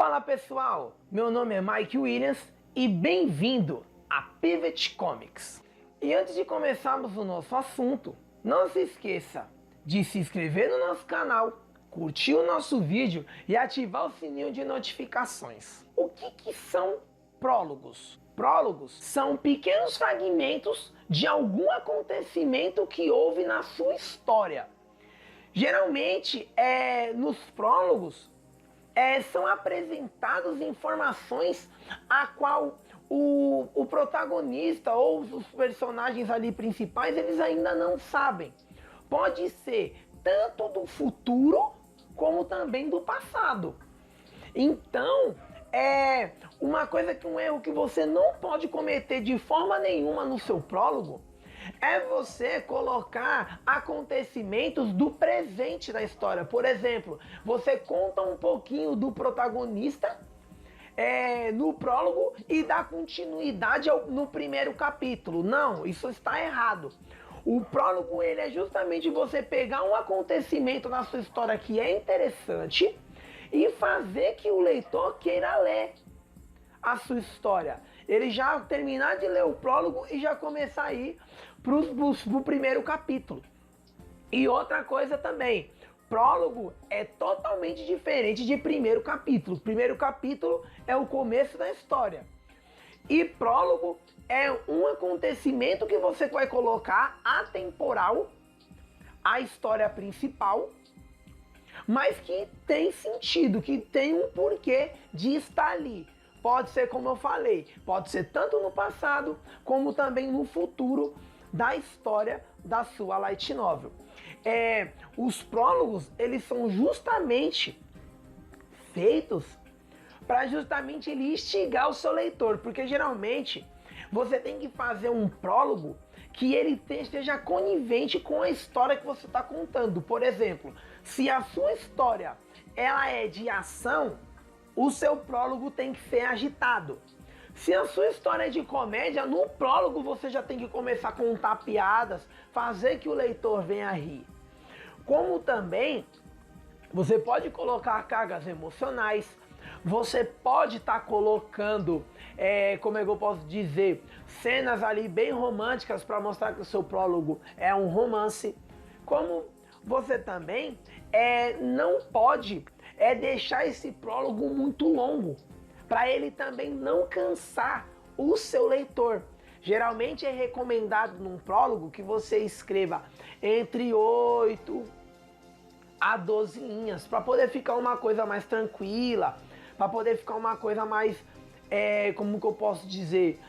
Fala pessoal, meu nome é Mike Williams e bem-vindo a Pivot Comics. E antes de começarmos o nosso assunto, não se esqueça de se inscrever no nosso canal, curtir o nosso vídeo e ativar o sininho de notificações. O que são prólogos? Prólogos são pequenos fragmentos de algum acontecimento que houve na sua história. Geralmente, nos prólogos, são apresentadas informações a qual o protagonista ou os personagens ali principais eles ainda não sabem. Pode ser tanto do futuro como também do passado. Então, um erro que você não pode cometer de forma nenhuma no seu prólogo é você colocar acontecimentos do presente da história. Por exemplo, você conta um pouquinho do protagonista no prólogo e dá continuidade no primeiro capítulo. Não, isso está errado. O prólogo ele é justamente você pegar um acontecimento na sua história que é interessante e fazer que o leitor queira ler a sua história. Ele já terminar de ler o prólogo e já começar a ir pro primeiro capítulo. E outra coisa também, prólogo é totalmente diferente de primeiro capítulo. Primeiro capítulo é o começo da história. E prólogo é um acontecimento que você vai colocar atemporal à história principal, mas que tem sentido, que tem um porquê de estar ali. Pode ser, como eu falei, pode ser tanto no passado como também no futuro da história da sua light novel. Os prólogos, eles são justamente feitos para justamente ele instigar o seu leitor, porque geralmente você tem que fazer um prólogo que ele esteja conivente com a história que você está contando. Por exemplo, se a sua história ela é de ação, o seu prólogo tem que ser agitado. Se a sua história é de comédia, no prólogo você já tem que começar a contar piadas, fazer que o leitor venha rir. Como também você pode colocar cargas emocionais, você pode estar colocando, como é que eu posso dizer, cenas ali bem românticas para mostrar que o seu prólogo é um romance. Como você também não pode deixar esse prólogo muito longo, para ele também não cansar o seu leitor. Geralmente é recomendado num prólogo que você escreva entre 8 a 12 linhas, para poder ficar uma coisa mais tranquila, para poder ficar uma coisa mais, como que eu posso dizer,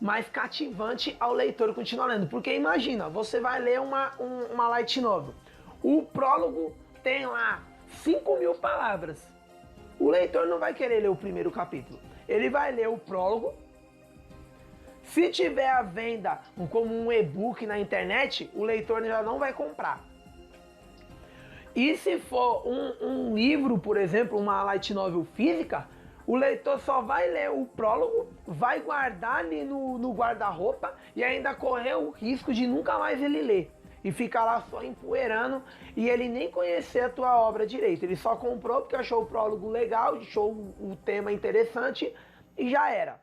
mais cativante ao leitor continuar lendo. Porque imagina, você vai ler uma light novel, o prólogo tem lá 5.000 palavras. O leitor não vai querer ler o primeiro capítulo, ele vai ler o prólogo. Se tiver à venda como um e-book na internet, o leitor já não vai comprar. E se for um livro, por exemplo, uma light novel física, o leitor só vai ler o prólogo, vai guardar ali no guarda-roupa e ainda correr o risco de nunca mais ele ler. E ficar lá só empoeirando e ele nem conhecer a tua obra direito. Ele só comprou porque achou o prólogo legal, achou o tema interessante e já era.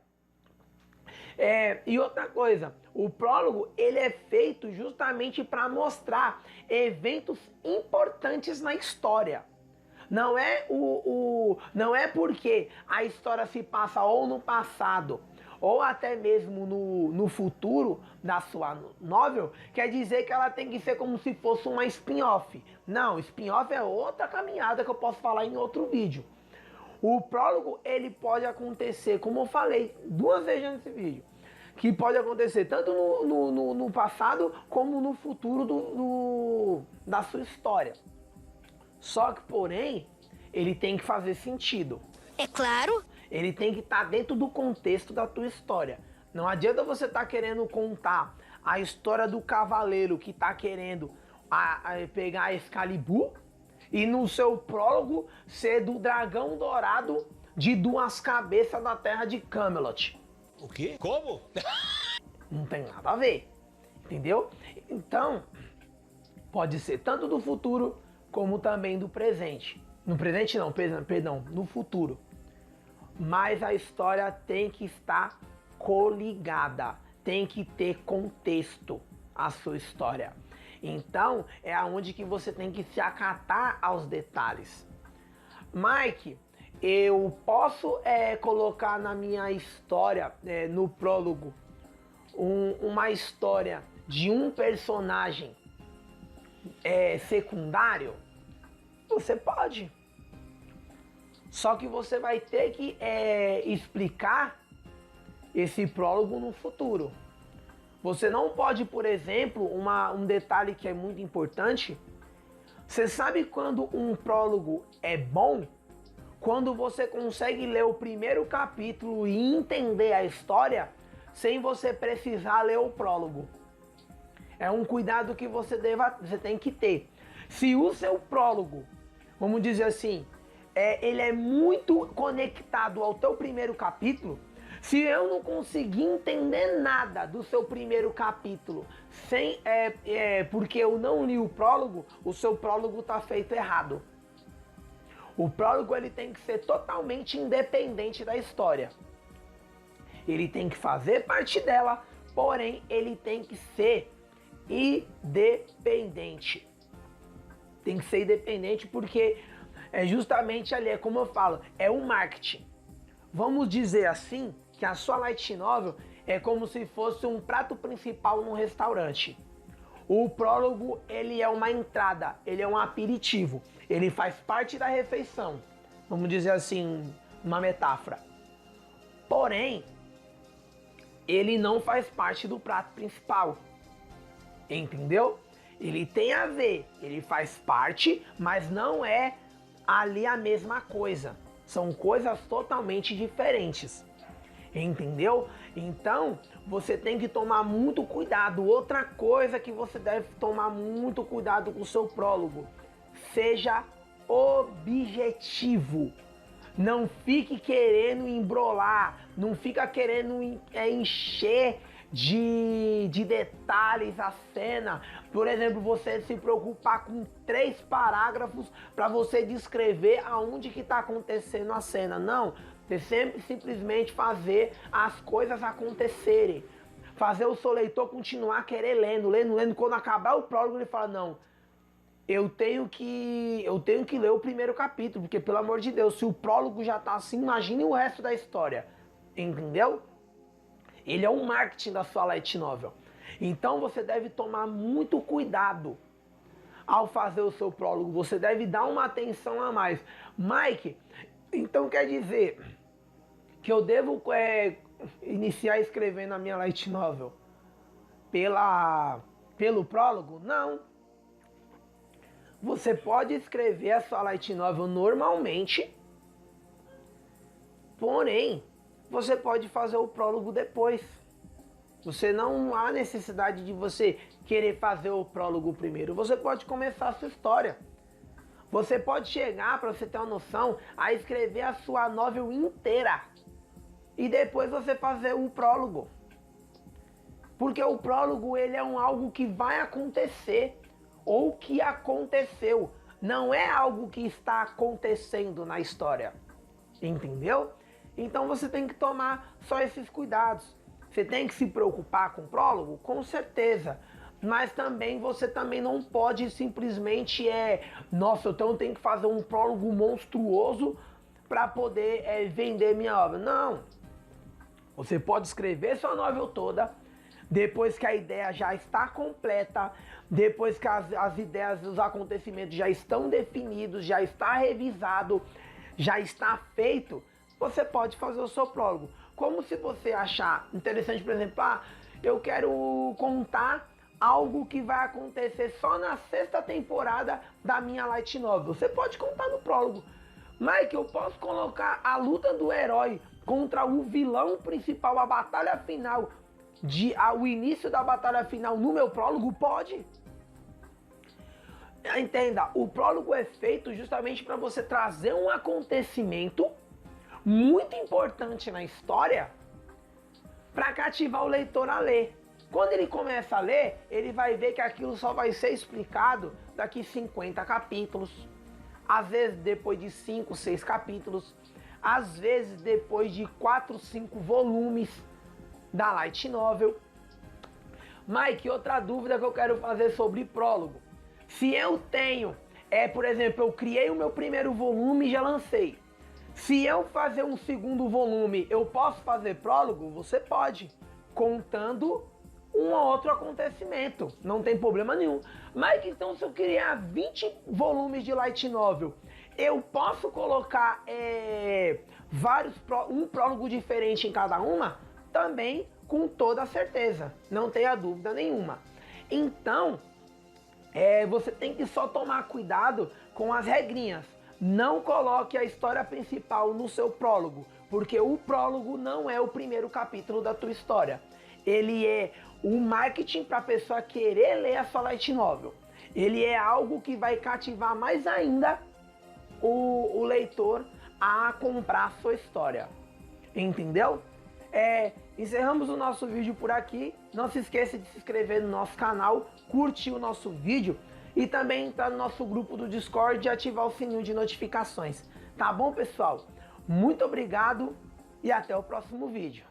E outra coisa, o prólogo ele é feito justamente para mostrar eventos importantes na história. Não é porque a história se passa ou no passado ou até mesmo no futuro da sua novel, quer dizer que ela tem que ser como se fosse uma spin-off. Não, spin-off é outra caminhada que eu posso falar em outro vídeo. O prólogo, ele pode acontecer, como eu falei 2 vezes nesse vídeo, que pode acontecer tanto no passado como no futuro da sua história. Só que, porém, ele tem que fazer sentido. É claro. Ele tem que estar dentro do contexto da tua história. Não adianta você estar querendo contar a história do cavaleiro que está querendo pegar a Excalibur e no seu prólogo ser do dragão dourado de 2 cabeças da terra de Camelot. O quê? Como? Não tem nada a ver, entendeu? Então, pode ser tanto do futuro como também do presente. No presente não, perdão, no futuro. Mas a história tem que estar coligada, tem que ter contexto a sua história. Então, é aonde que você tem que se acatar aos detalhes. Mike, eu posso colocar na minha história, no prólogo, uma história de um personagem secundário? Você pode. Só que você vai ter que explicar esse prólogo no futuro. Você não pode, por exemplo, um detalhe que é muito importante. Você sabe quando um prólogo é bom? Quando você consegue ler o primeiro capítulo e entender a história sem você precisar ler o prólogo. É um cuidado que você tem que ter. Se o seu prólogo, vamos dizer assim, ele é muito conectado ao teu primeiro capítulo, se eu não conseguir entender nada do seu primeiro capítulo porque eu não li o prólogo, o seu prólogo está feito errado. O prólogo ele tem que ser totalmente independente da história. Ele tem que fazer parte dela, porém ele tem que ser independente. Tem que ser independente porque justamente ali, como eu falo, é um marketing. Vamos dizer assim que a sua light novel é como se fosse um prato principal num restaurante. O prólogo, ele é uma entrada, ele é um aperitivo, ele faz parte da refeição. Vamos dizer assim, uma metáfora. Porém, ele não faz parte do prato principal. Entendeu? Ele tem a ver, ele faz parte, mas não é ali a mesma coisa. São coisas totalmente diferentes. Entendeu? Então, você tem que tomar muito cuidado. Outra coisa que você deve tomar muito cuidado com o seu prólogo. Seja objetivo. Não fique querendo embolar. Não fica querendo encher de detalhes a cena. Por exemplo, você se preocupar com 3 parágrafos para você descrever aonde que está acontecendo a cena. Não. Você sempre simplesmente fazer as coisas acontecerem. Fazer o seu leitor continuar querer lendo. Quando acabar o prólogo, ele fala, não, eu tenho que ler o primeiro capítulo, porque pelo amor de Deus, se o prólogo já tá assim, imagine o resto da história. Entendeu? Ele é um marketing da sua light novel. Então você deve tomar muito cuidado ao fazer o seu prólogo. Você deve dar uma atenção a mais. Mike, então quer dizer que eu devo iniciar escrevendo a minha light novel pelo prólogo? Não. Você pode escrever a sua light novel normalmente, porém, você pode fazer o prólogo depois. Você não há necessidade de você querer fazer o prólogo primeiro. Você pode começar a sua história. Você pode chegar, para você ter uma noção, a escrever a sua novel inteira. E depois você fazer o prólogo. Porque o prólogo ele é algo que vai acontecer. Ou que aconteceu. Não é algo que está acontecendo na história. Entendeu? Então você tem que tomar só esses cuidados. Você tem que se preocupar com o prólogo? Com certeza. Mas também você também não pode simplesmente nossa, então eu tenho que fazer um prólogo monstruoso para poder vender minha obra. Não. Você pode escrever sua novel toda, depois que a ideia já está completa, depois que as ideias dos acontecimentos já estão definidos, já está revisado, já está feito, você pode fazer o seu prólogo. Como se você achar interessante, por exemplo, eu quero contar algo que vai acontecer só na 6ª temporada da minha light novel. Você pode contar no prólogo. Mike, eu posso colocar a luta do herói contra o vilão principal, a batalha final, o início da batalha final no meu prólogo? Pode. Entenda, o prólogo é feito justamente para você trazer um acontecimento muito importante na história para cativar o leitor a ler. Quando ele começa a ler, ele vai ver que aquilo só vai ser explicado daqui 50 capítulos. às vezes depois de 5, 6 capítulos, às vezes depois de 4, 5 volumes da Light Novel. Mike, outra dúvida que eu quero fazer sobre prólogo. Se eu tenho, por exemplo, eu criei o meu primeiro volume e já lancei. Se eu fazer um segundo volume, eu posso fazer prólogo? Você pode, contando um ou outro acontecimento, não tem problema nenhum. Mas então se eu criar 20 volumes de Light Novel, eu posso colocar um prólogo diferente em cada uma? Também, com toda certeza, não tenha dúvida nenhuma. Então, você tem que só tomar cuidado com as regrinhas. Não coloque a história principal no seu prólogo, porque o prólogo não é o primeiro capítulo da tua história. Ele é o marketing para a pessoa querer ler a sua Light Novel. Ele é algo que vai cativar mais ainda o leitor a comprar a sua história. Entendeu? Encerramos o nosso vídeo por aqui. Não se esqueça de se inscrever no nosso canal, curtir o nosso vídeo e também entrar no nosso grupo do Discord e ativar o sininho de notificações. Tá bom, pessoal? Muito obrigado e até o próximo vídeo.